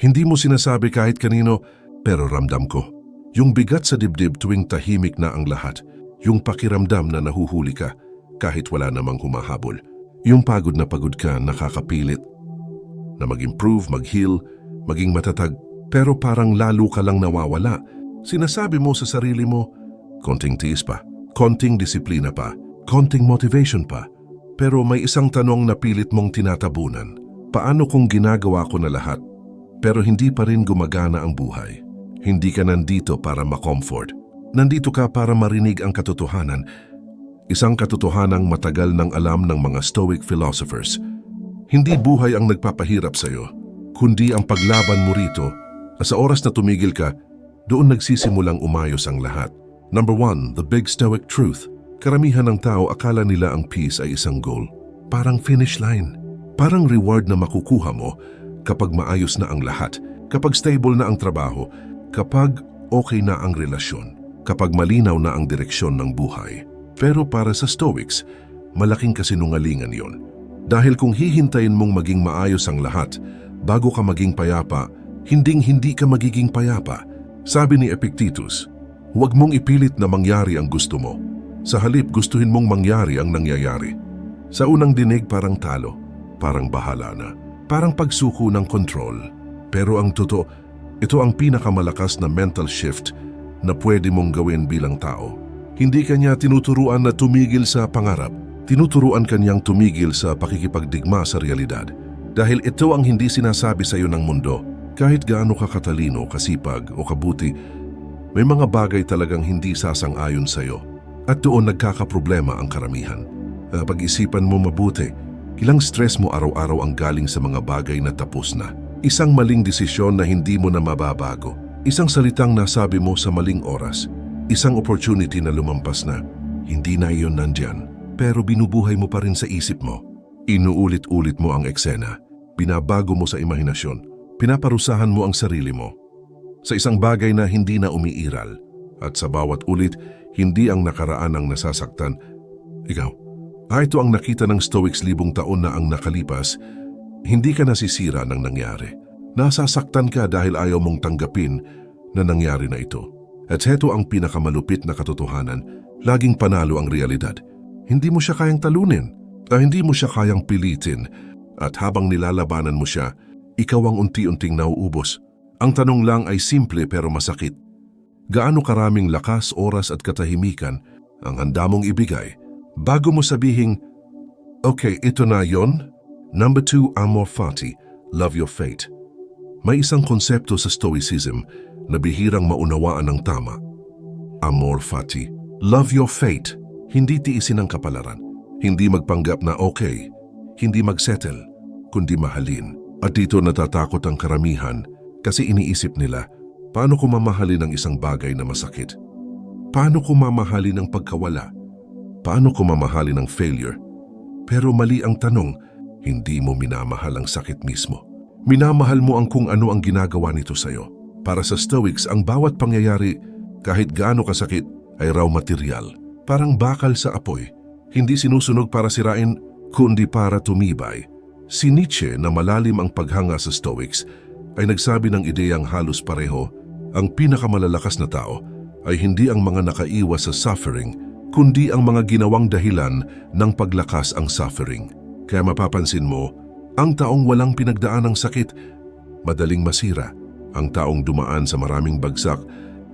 Hindi mo sinasabi kahit kanino, pero ramdam ko. Yung bigat sa dibdib tuwing tahimik na ang lahat. Yung pakiramdam na nahuhuli ka kahit wala namang humahabol. Yung pagod na pagod ka, nakakapilit na mag-improve, mag-heal, maging matatag, pero parang lalo ka lang nawawala. Sinasabi mo sa sarili mo, konting tiis pa, konting disiplina pa, konting motivation pa. Pero may isang tanong na pilit mong tinatabunan. Paano kung ginagawa ko na lahat, pero hindi pa rin gumagana ang buhay? Hindi ka nandito para ma-comfort. Nandito ka para marinig ang katotohanan. Isang katotohanang matagal nang alam ng mga Stoic philosophers. Hindi buhay ang nagpapahirap sa'yo, kundi ang paglaban mo rito. Sa oras na tumigil ka, doon nagsisimulang umayos ang lahat. Number 1, the big Stoic truth. Karamihan ng tao akala nila ang peace ay isang goal. Parang finish line. Parang reward na makukuha mo kapag maayos na ang lahat, kapag stable na ang trabaho, kapag okay na ang relasyon, kapag malinaw na ang direksyon ng buhay. Pero para sa Stoics, malaking kasinungalingan yon. Dahil kung hihintayin mong maging maayos ang lahat bago ka maging payapa, hinding-hindi ka magiging payapa. Sabi ni Epictetus, huwag mong ipilit na mangyari ang gusto mo. Sa halip, gustuhin mong mangyari ang nangyayari. Sa unang dinig parang talo, parang bahala na, parang pagsuko ng control. Pero ang totoo, ito ang pinakamalakas na mental shift na pwede mong gawin bilang tao. Hindi kanya tinuturuan na tumigil sa pangarap, tinuturuan kanyang tumigil sa pakikipagdigma sa realidad. Dahil ito ang hindi sinasabi sa iyo ng mundo. Kahit gaano ka katalino, kasipag o kabuti, may mga bagay talagang hindi sasang-ayon sa iyo. At doon nagkakaproblema ang karamihan. Pag-isipan mo mabuti, ilang stress mo araw-araw ang galing sa mga bagay na tapos na. Isang maling desisyon na hindi mo na mababago. Isang salitang nasabi mo sa maling oras. Isang opportunity na lumampas na. Hindi na iyon nandyan, pero binubuhay mo pa rin sa isip mo. Inuulit-ulit mo ang eksena. Binabago mo sa imahinasyon. Pinaparusahan mo ang sarili mo. Sa isang bagay na hindi na umiiral. At sa bawat ulit, hindi ang nakaraan ang nasasaktan. Ikaw, ito ang nakita ng Stoics 1,000 taon na ang nakalipas. Hindi ka nasisira ng nangyari. Nasasaktan ka dahil ayaw mong tanggapin na nangyari na ito. At heto ang pinakamalupit na katotohanan, laging panalo ang realidad. Hindi mo siya kayang talunin, hindi mo siya kayang pilitin. At habang nilalabanan mo siya, ikaw ang unti-unting nauubos. Ang tanong lang ay simple pero masakit. Gaano karaming lakas, oras at katahimikan ang handa mong ibigay bago mo sabihing, okay, ito na yon? Number 2, amor fati, love your fate. May isang konsepto sa Stoicism na bihirang maunawaan ng tama. Amor fati, love your fate. Hindi tiisin ang kapalaran, hindi magpanggap na okay, hindi magsettle, kundi mahalin. At dito natatakot ang karamihan kasi iniisip nila, paano ko mamahalin ang isang bagay na masakit? Paano ko mamahalin ang pagkawala? Paano ko mamahalin ang failure? Pero mali ang tanong, hindi mo minamahal ang sakit mismo. Minamahal mo ang kung ano ang ginagawa nito sa'yo. Para sa Stoics, ang bawat pangyayari, kahit gaano kasakit, ay raw material. Parang bakal sa apoy. Hindi sinusunog para sirain, kundi para tumibay. Si Nietzsche, na malalim ang paghanga sa Stoics, ay nagsabi ng ideyang halos pareho. Ang pinakamalalakas na tao ay hindi ang mga nakaiwas sa suffering, kundi ang mga ginawang dahilan ng paglakas ang suffering. Kaya mapapansin mo, ang taong walang pinagdaan ng sakit, madaling masira. Ang taong dumaan sa maraming bagsak,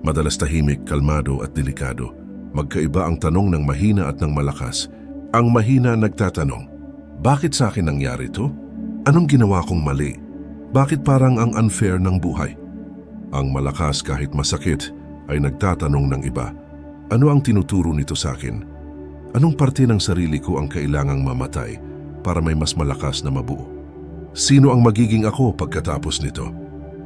madalas tahimik, kalmado at delikado. Magkaiba ang tanong ng mahina at ng malakas. Ang mahina nagtatanong, bakit sa akin nangyari ito? Anong ginawa kong mali? Bakit parang ang unfair ng buhay? Ang malakas kahit masakit ay nagtatanong ng iba, ano ang tinuturo nito sa akin? Anong parte ng sarili ko ang kailangang mamatay para may mas malakas na mabuo? Sino ang magiging ako pagkatapos nito?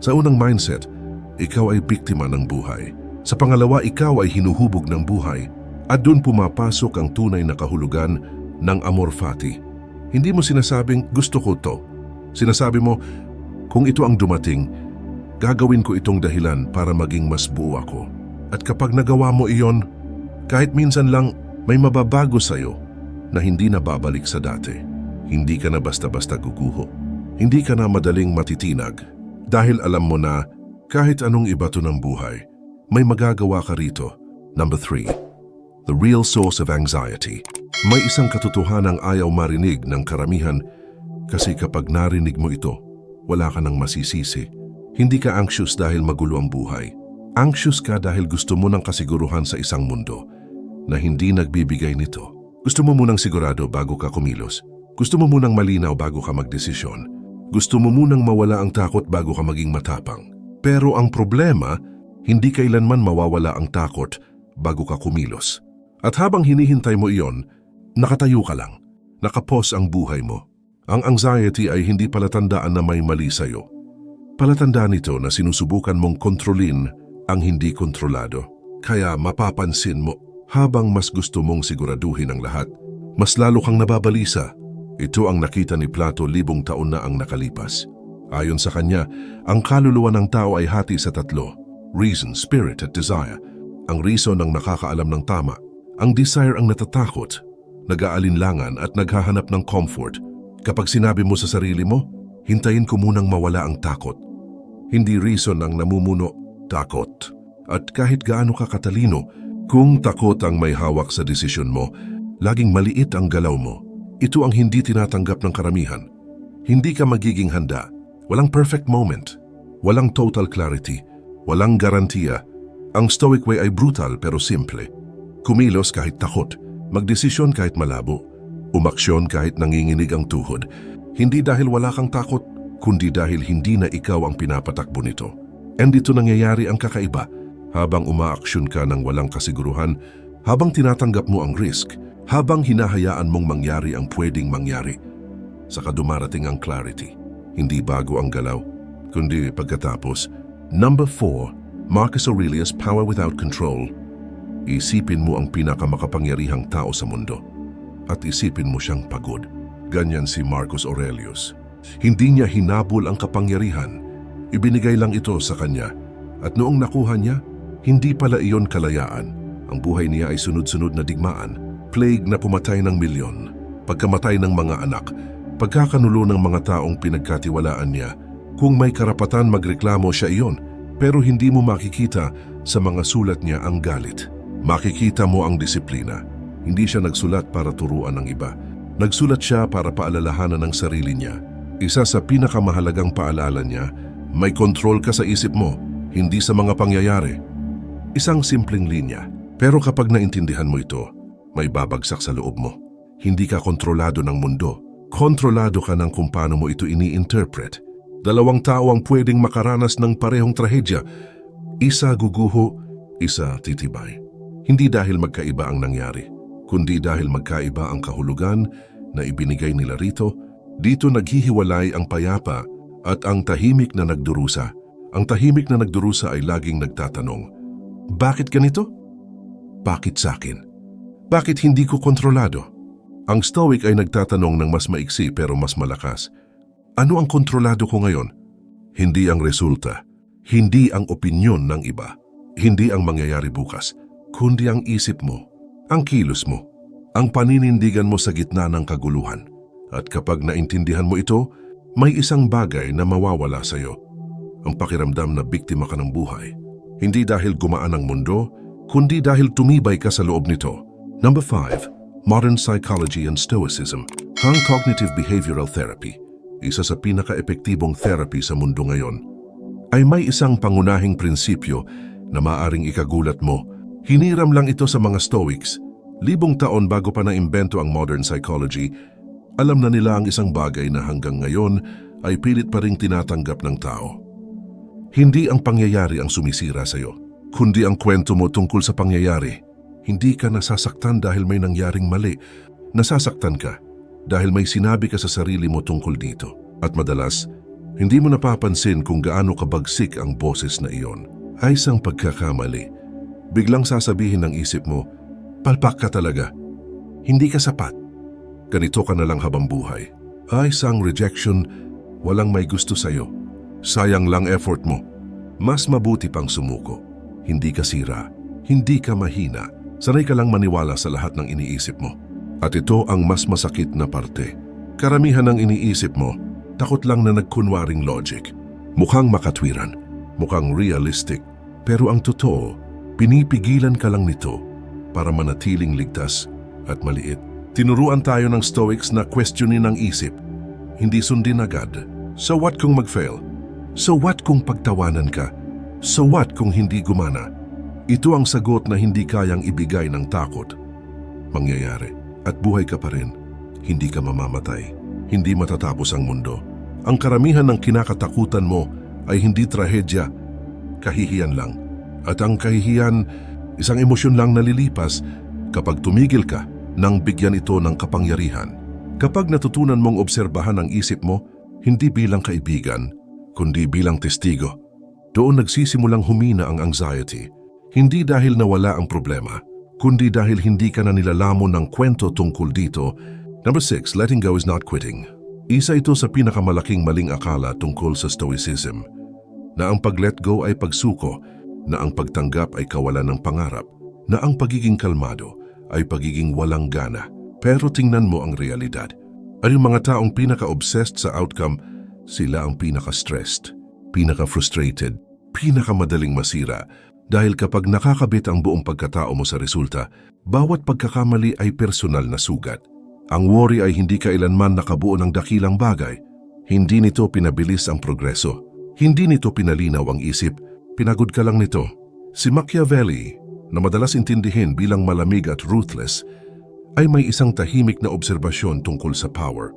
Sa unang mindset, ikaw ay biktima ng buhay. Sa pangalawa, ikaw ay hinuhubog ng buhay. At doon pumapasok ang tunay na kahulugan ng amor fati. Hindi mo sinasabing gusto ko to. Sinasabi mo, kung ito ang dumating, gagawin ko itong dahilan para maging mas buo ako. At kapag nagawa mo iyon, kahit minsan lang may mababago sa'yo na hindi na babalik sa dati. Hindi ka na basta-basta guguho. Hindi ka na madaling matitinag. Dahil alam mo na kahit anong ibato ng buhay, may magagawa ka rito. Number 3. The real source of anxiety. May isang katotohanang ayaw marinig ng karamihan kasi kapag narinig mo ito, wala ka nang masisisi. Hindi ka anxious dahil magulo ang buhay. Anxious ka dahil gusto mo ng kasiguruhan sa isang mundo na hindi nagbibigay nito. Gusto mo munang sigurado bago ka kumilos. Gusto mo munang malinaw bago ka magdesisyon. Gusto mo munang mawala ang takot bago ka maging matapang. Pero ang problema, hindi kailanman mawawala ang takot bago ka kumilos. At habang hinihintay mo iyon, nakatayo ka lang. Nakapos ang buhay mo. Ang anxiety ay hindi palatandaan na may mali sa'yo. Palatandaan ito na sinusubukan mong kontrolin ang hindi kontrolado. Kaya mapapansin mo, habang mas gusto mong siguraduhin ang lahat, mas lalo kang nababalisa. Ito ang nakita ni Plato 1,000 taon na ang nakalipas. Ayon sa kanya, ang kaluluwa ng tao ay hati sa 3. Reason, spirit at desire. Ang reason ang nakakaalam ng tama. Ang desire ang natatakot, nag-aalinlangan at naghahanap ng comfort. Kapag sinabi mo sa sarili mo, hintayin ko munang mawala ang takot. Hindi reason ang namumuno, takot. At kahit gaano ka katalino, kung takot ang may hawak sa desisyon mo, laging maliit ang galaw mo. Ito ang hindi tinatanggap ng karamihan. Hindi ka magiging handa. Walang perfect moment. Walang total clarity. Walang garantiya. Ang Stoic way ay brutal pero simple. Kumilos kahit takot. Magdesisyon kahit malabo. Umaksyon kahit nanginginig ang tuhod. Hindi dahil wala kang takot, kundi dahil hindi na ikaw ang pinapatakbo nito. And dito nangyayari ang kakaiba. Habang umaaksyon ka ng walang kasiguruhan, habang tinatanggap mo ang risk, habang hinahayaan mong mangyari ang pwedeng mangyari, saka dumarating ang clarity. Hindi bago ang galaw, kundi pagkatapos. Number 4. Marcus Aurelius' Power Without Control. Isipin mo ang pinakamakapangyarihang tao sa mundo at isipin mo siyang pagod. Ganyan si Marcus Aurelius. Hindi niya hinabol ang kapangyarihan. Ibinigay lang ito sa kanya. At noong nakuha niya, hindi pala iyon kalayaan. Ang buhay niya ay sunod-sunod na digmaan. Plague na pumatay ng milyon. Pagkamatay ng mga anak. Pagkakanulo ng mga taong pinagkatiwalaan niya. Kung may karapatan magreklamo siya iyon. Pero hindi mo makikita sa mga sulat niya ang galit. Makikita mo ang disiplina. Hindi siya nagsulat para turuan ng iba. Nagsulat siya para paalalahanan ng sarili niya. Isa sa pinakamahalagang paalala niya, may kontrol ka sa isip mo, hindi sa mga pangyayari. Isang simpleng linya. Pero kapag naintindihan mo ito, may babagsak sa loob mo. Hindi ka kontrolado ng mundo. Kontrolado ka ng kung paano mo ito ini-interpret. 2 tao ang pwedeng makaranas ng parehong trahedya. Isa guguho, isa titibay. Hindi dahil magkaiba ang nangyari, kundi dahil magkaiba ang kahulugan na ibinigay nila rito. Dito naghihiwalay ang payapa at ang tahimik na nagdurusa. Ang tahimik na nagdurusa ay laging nagtatanong, bakit ganito? Bakit sa akin? Bakit hindi ko kontrolado? Ang Stoic ay nagtatanong ng mas maiksi pero mas malakas. Ano ang kontrolado ko ngayon? Hindi ang resulta, hindi ang opinyon ng iba, hindi ang mangyayari bukas, kundi ang isip mo, ang kilos mo, ang paninindigan mo sa gitna ng kaguluhan. At kapag naintindihan mo ito, may isang bagay na mawawala sa iyo. Ang pakiramdam na biktima ka ng buhay. Hindi dahil gumaan ang mundo, kundi dahil tumibay ka sa loob nito. Number 5. Modern Psychology and Stoicism. Ang Cognitive Behavioral Therapy, isa sa pinaka-epektibong therapy sa mundo ngayon, ay may isang pangunahing prinsipyo na maaring ikagulat mo. Hiniram lang ito sa mga Stoics. 1,000 taon bago pa naimbento ang modern psychology, alam na nila ang isang bagay na hanggang ngayon ay pilit pa ring tinatanggap ng tao. Hindi ang pangyayari ang sumisira sa iyo, kundi ang kwento mo tungkol sa pangyayari. Hindi ka nasasaktan dahil may nangyaring mali. Nasasaktan ka dahil may sinabi ka sa sarili mo tungkol dito. At madalas, hindi mo napapansin kung gaano kabagsik ang boses na iyon. Ay isang pagkakamali. Biglang sasabihin ng isip mo, palpak ka talaga. Hindi ka sapat. Ganito ka na lang habang buhay. Ay isang rejection, walang may gusto sa'yo. Sayang lang effort mo. Mas mabuti pang sumuko. Hindi ka sira. Hindi ka mahina. Sanay ka lang maniwala sa lahat ng iniisip mo. At ito ang mas masakit na parte. Karamihan ng iniisip mo, takot lang na nagkunwaring logic. Mukhang makatwiran, mukhang realistic, pero ang totoo, pinipigilan ka lang nito para manatiling ligtas at maliit. Tinuruan tayo ng Stoics na questionin ang isip, hindi sundin agad. So what kung mag-fail? So what kung pagtawanan ka? So what kung hindi gumana? Ito ang sagot na hindi kayang ibigay ng takot. Mangyayari at buhay ka pa rin. Hindi ka mamamatay. Hindi matatapos ang mundo. Ang karamihan ng kinakatakutan mo ay hindi trahedya, kahihiyan lang. At ang kahihiyan, isang emosyon lang nalilipas kapag tumigil ka nang bigyan ito ng kapangyarihan. Kapag natutunan mong obserbahan ang isip mo, hindi bilang kaibigan, kundi bilang testigo, doon nagsisimulang humina ang anxiety. Hindi dahil nawala ang problema, kundi dahil hindi ka na nilalamon ng kwento tungkol dito. Number 6, letting go is not quitting. Isa ito sa pinakamalaking maling akala tungkol sa Stoicism, na ang pag-let go ay pagsuko, na ang pagtanggap ay kawalan ng pangarap, na ang pagiging kalmado ay pagiging walang gana. Pero tingnan mo ang realidad. Ang mga taong pinaka-obsessed sa outcome, sila ang pinaka-stressed, pinaka-frustrated, pinaka-madaling masira. Dahil kapag nakakabit ang buong pagkatao mo sa resulta, bawat pagkakamali ay personal na sugat. Ang worry ay hindi kailanman nakabuo ng dakilang bagay. Hindi nito pinabilis ang progreso. Hindi nito pinalinaw ang isip. Pinagod ka lang nito. Si Machiavelli, na madalas intindihin bilang malamig at ruthless, ay may isang tahimik na obserbasyon tungkol sa power.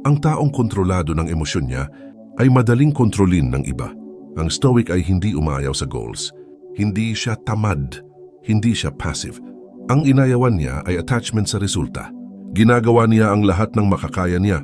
Ang taong kontrolado ng emosyon niya ay madaling kontrolin ng iba. Ang Stoic ay hindi umayaw sa goals. Hindi siya tamad, hindi siya passive. Ang inayawan niya ay attachment sa resulta. Ginagawa niya ang lahat ng makakaya niya.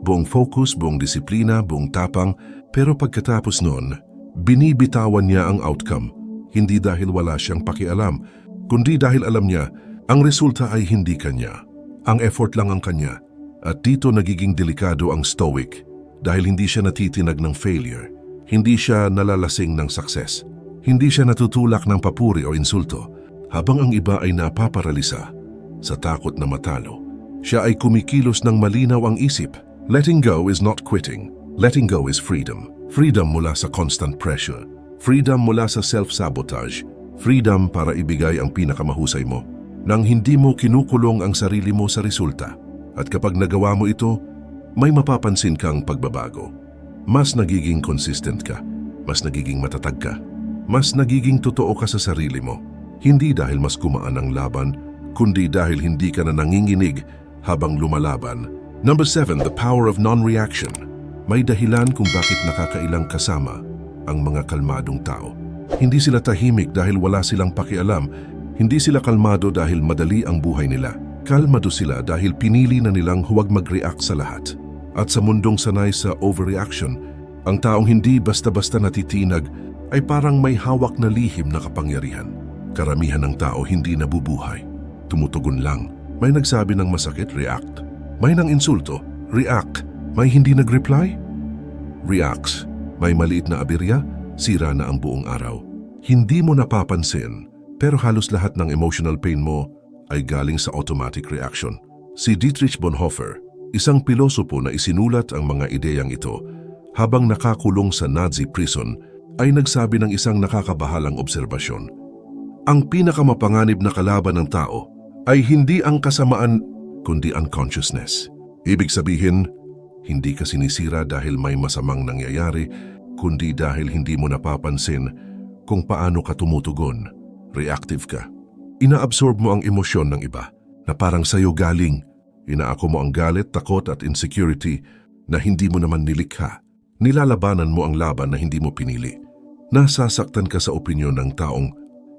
Buong focus, buong disiplina, buong tapang, pero pagkatapos noon, binibitawan niya ang outcome. Hindi dahil wala siyang pakialam, kundi dahil alam niya, ang resulta ay hindi kanya. Ang effort lang ang kanya. At dito nagiging delikado ang Stoic dahil hindi siya natitinag ng failure. Hindi siya nalalasing ng success. Hindi siya natutulak ng papuri o insulto, habang ang iba ay napaparalisa sa takot na matalo. Siya ay kumikilos ng malinaw ang isip. Letting go is not quitting. Letting go is freedom. Freedom mula sa constant pressure. Freedom mula sa self-sabotage. Freedom para ibigay ang pinakamahusay mo, nang hindi mo kinukulong ang sarili mo sa resulta. At kapag nagawa mo ito, may mapapansin kang pagbabago. Mas nagiging consistent ka. Mas nagiging matatag ka. Mas nagiging totoo ka sa sarili mo. Hindi dahil mas gumaan ang laban, kundi dahil hindi ka na nanginginig habang lumalaban. Number 7, the power of non-reaction. May dahilan kung bakit nakakailang kasama ang mga kalmadong tao. Hindi sila tahimik dahil wala silang pakialam. Hindi sila kalmado dahil madali ang buhay nila. Kalmado sila dahil pinili na nilang huwag mag-react sa lahat. At sa mundong sanay sa overreaction, ang taong hindi basta-basta natitinag ay parang may hawak na lihim na kapangyarihan. Karamihan ng tao hindi nabubuhay. Tumutugon lang. May nagsabi ng masakit, react. May nang insulto, react. May hindi nag-reply, reacts. May maliit na aberya, sira na ang buong araw. Hindi mo napapansin, pero halos lahat ng emotional pain mo ay galing sa automatic reaction. Si Dietrich Bonhoeffer, isang pilosopo na isinulat ang mga ideyang ito habang nakakulong sa Nazi prison, ay nagsabi ng isang nakakabahalang obserbasyon. Ang pinakamapanganib na kalaban ng tao ay hindi ang kasamaan, kundi unconsciousness. Ibig sabihin, hindi ka sinisira dahil may masamang nangyayari, kundi dahil hindi mo napapansin kung paano ka tumutugon. Reactive ka. Inaabsorb mo ang emosyon ng iba na parang sa'yo galing. Inaako mo ang galit, takot at insecurity na hindi mo naman nilikha. Nilalabanan mo ang laban na hindi mo pinili. Nasasaktan ka sa opinyon ng taong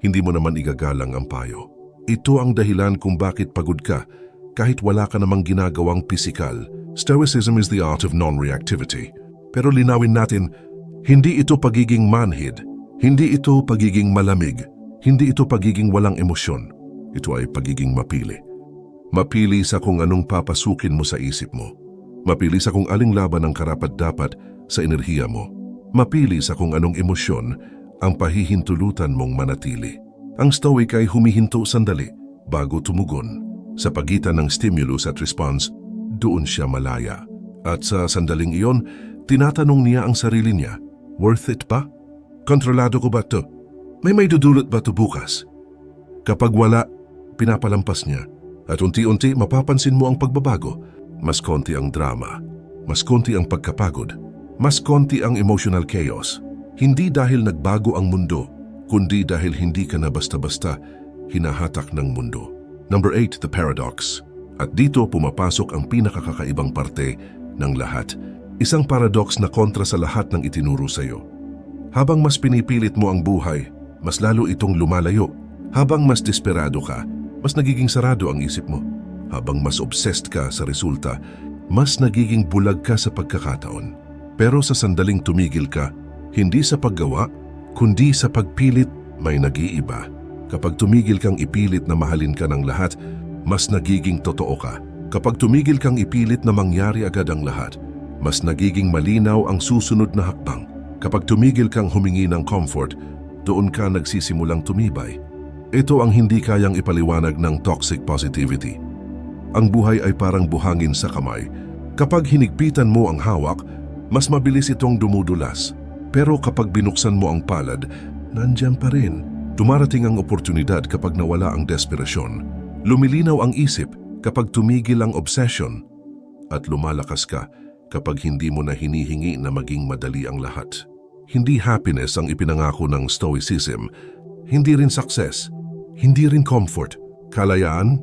hindi mo naman igagalang ang payo. Ito ang dahilan kung bakit pagod ka kahit wala ka namang ginagawang pisikal. Stoicism is the art of non-reactivity. Pero linawin natin, hindi ito pagiging manhid, hindi ito pagiging malamig, hindi ito pagiging walang emosyon. Ito ay pagiging mapili. Mapili sa kung anong papasukin mo sa isip mo. Mapili sa kung aling laban ang karapat-dapat sa enerhiya mo. Mapili sa kung anong emosyon ang pahihintulutan mong manatili. Ang Stoic ay humihinto sandali bago tumugon. Sa pagitan ng stimulus at response, doon siya malaya. At sa sandaling iyon, tinatanong niya ang sarili niya, Worth it ba? Kontrolado ko ba to? May dudulot ba to bukas? Kapag wala, pinapalampas niya. At unti-unti mapapansin mo ang pagbabago. Mas konti ang drama. Mas konti ang pagkapagod. Mas konti ang emotional chaos. Hindi dahil nagbago ang mundo, kundi dahil hindi ka na basta-basta hinahatak ng mundo. Number 8, the paradox. At dito pumapasok ang pinakakakaibang parte ng lahat. Isang paradox na kontra sa lahat ng itinuro sa iyo. Habang mas pinipilit mo ang buhay, mas lalo itong lumalayo. Habang mas desperado ka, mas nagiging sarado ang isip mo. Habang mas obsessed ka sa resulta, mas nagiging bulag ka sa pagkakataon. Pero sa sandaling tumigil ka, hindi sa paggawa, kundi sa pagpilit, may nag-iiba. Kapag tumigil kang ipilit na mahalin ka ng lahat, mas nagiging totoo ka. Kapag tumigil kang ipilit na mangyari agad ang lahat, mas nagiging malinaw ang susunod na hakbang. Kapag tumigil kang humingi ng comfort, doon ka nagsisimulang tumibay. Ito ang hindi kayang ipaliwanag ng toxic positivity. Ang buhay ay parang buhangin sa kamay. Kapag hinigpitan mo ang hawak, mas mabilis itong dumudulas. Pero kapag binuksan mo ang palad, nandyan pa rin. Dumarating ang oportunidad kapag nawala ang desperasyon. Lumilinaw ang isip kapag tumigil ang obsession. At lumalakas ka kapag hindi mo na hinihingi na maging madali ang lahat. Hindi happiness ang ipinangako ng Stoicism. Hindi rin success. Hindi rin comfort. Kalayaan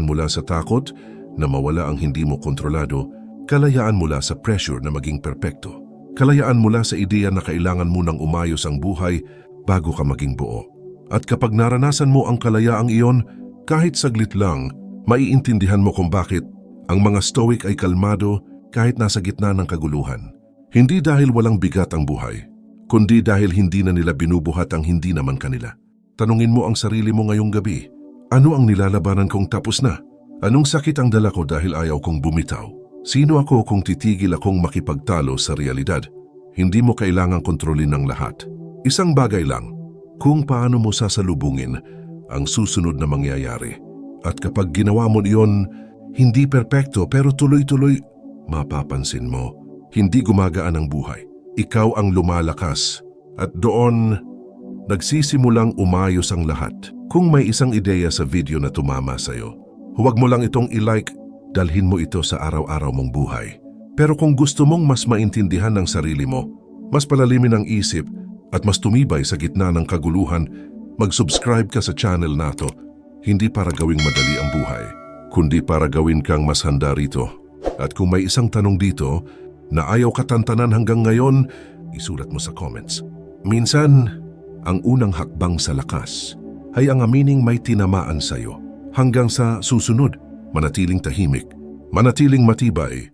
mula sa takot na mawala ang hindi mo kontrolado. Kalayaan mula sa pressure na maging perpekto. Kalayaan mula sa ideya na kailangan mo nang umayos ang buhay bago ka maging buo. At kapag naranasan mo ang kalayaang iyon, kahit saglit lang, maiintindihan mo kung bakit ang mga Stoic ay kalmado kahit nasa gitna ng kaguluhan. Hindi dahil walang bigat ang buhay, kundi dahil hindi na nila binubuhat ang hindi naman kanila. Tanungin mo ang sarili mo ngayong gabi, ano ang nilalabanan kong tapos na? Anong sakit ang dala ko dahil ayaw kong bumitaw? Sino ako kung titigil akong makipagtalo sa realidad? Hindi mo kailangang kontrolin ng lahat. Isang bagay lang, kung paano mo sasalubungin ang susunod na mangyayari. At kapag ginawa mo iyon, hindi perpekto pero tuloy-tuloy, mapapansin mo, hindi gumagaan ang buhay. Ikaw ang lumalakas at doon nagsisimulang umayos ang lahat. Kung may isang ideya sa video na tumama sa'yo, huwag mo lang itong i-like, dalhin mo ito sa araw-araw mong buhay. Pero kung gusto mong mas maintindihan ng sarili mo, mas palalimin ang isip at mas tumibay sa gitna ng kaguluhan, mag-subscribe ka sa channel na to, hindi para gawing madali ang buhay, kundi para gawin kang mas handa rito. At kung may isang tanong dito na ayaw katantanan hanggang ngayon, isulat mo sa comments. Minsan, ang unang hakbang sa lakas ay ang amining may tinamaan sa'yo. Hanggang sa susunod, manatiling tahimik, manatiling matibay,